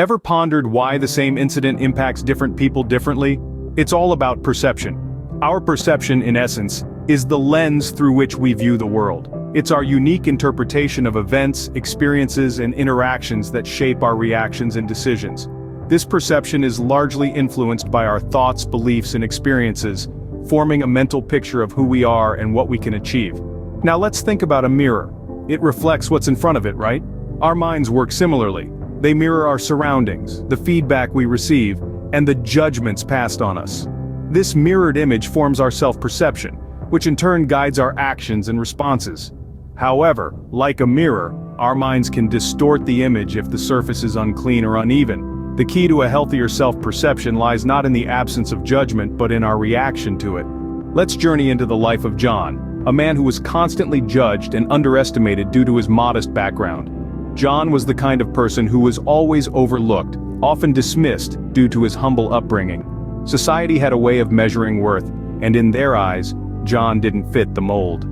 Ever pondered why the same incident impacts different people differently? It's all about perception. Our perception, in essence, is the lens through which we view the world. It's our unique interpretation of events, experiences, and interactions that shape our reactions and decisions. This perception is largely influenced by our thoughts, beliefs, and experiences, forming a mental picture of who we are and what we can achieve. Now let's think about a mirror. It reflects what's in front of it, right? Our minds work similarly. They mirror our surroundings, the feedback we receive, and the judgments passed on us. This mirrored image forms our self-perception, which in turn guides our actions and responses. However, like a mirror, our minds can distort the image if the surface is unclean or uneven. The key to a healthier self-perception lies not in the absence of judgment but in our reaction to it. Let's journey into the life of John, a man who was constantly judged and underestimated due to his modest background. John was the kind of person who was always overlooked, often dismissed due to his humble upbringing. Society had a way of measuring worth, and in their eyes, John didn't fit the mold.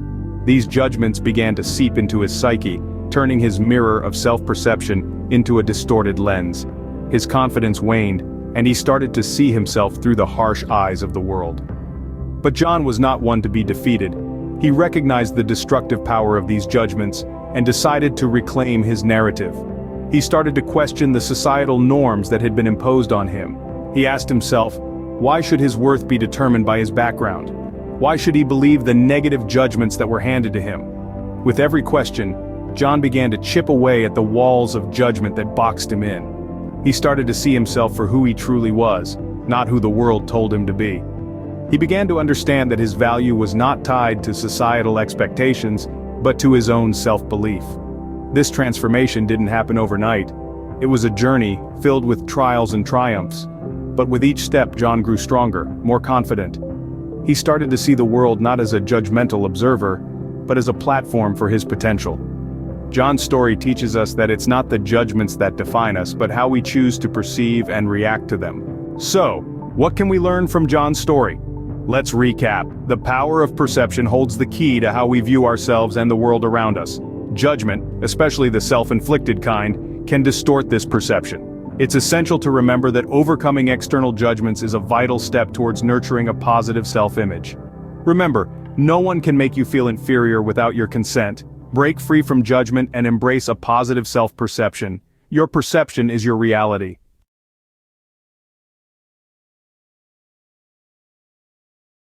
These judgments began to seep into his psyche, turning his mirror of self-perception into a distorted lens. His confidence waned, and he started to see himself through the harsh eyes of the world. But John was not one to be defeated. He recognized the destructive power of these judgments and decided to reclaim his narrative. He started to question the societal norms that had been imposed on him. He asked himself, why should his worth be determined by his background? Why should he believe the negative judgments that were handed to him? With every question, John began to chip away at the walls of judgment that boxed him in. He started to see himself for who he truly was, not who the world told him to be. He began to understand that his value was not tied to societal expectations, but to his own self-belief. This transformation didn't happen overnight. It was a journey filled with trials and triumphs. But with each step, John grew stronger, more confident. He started to see the world not as a judgmental observer, but as a platform for his potential. John's story teaches us that it's not the judgments that define us, but how we choose to perceive and react to them. So, what can we learn from John's story? Let's recap. The power of perception holds the key to how we view ourselves and the world around us. Judgment, especially the self-inflicted kind, can distort this perception. It's essential to remember that overcoming external judgments is a vital step towards nurturing a positive self-image. Remember, no one can make you feel inferior without your consent. Break free from judgment and embrace a positive self-perception. Your perception is your reality.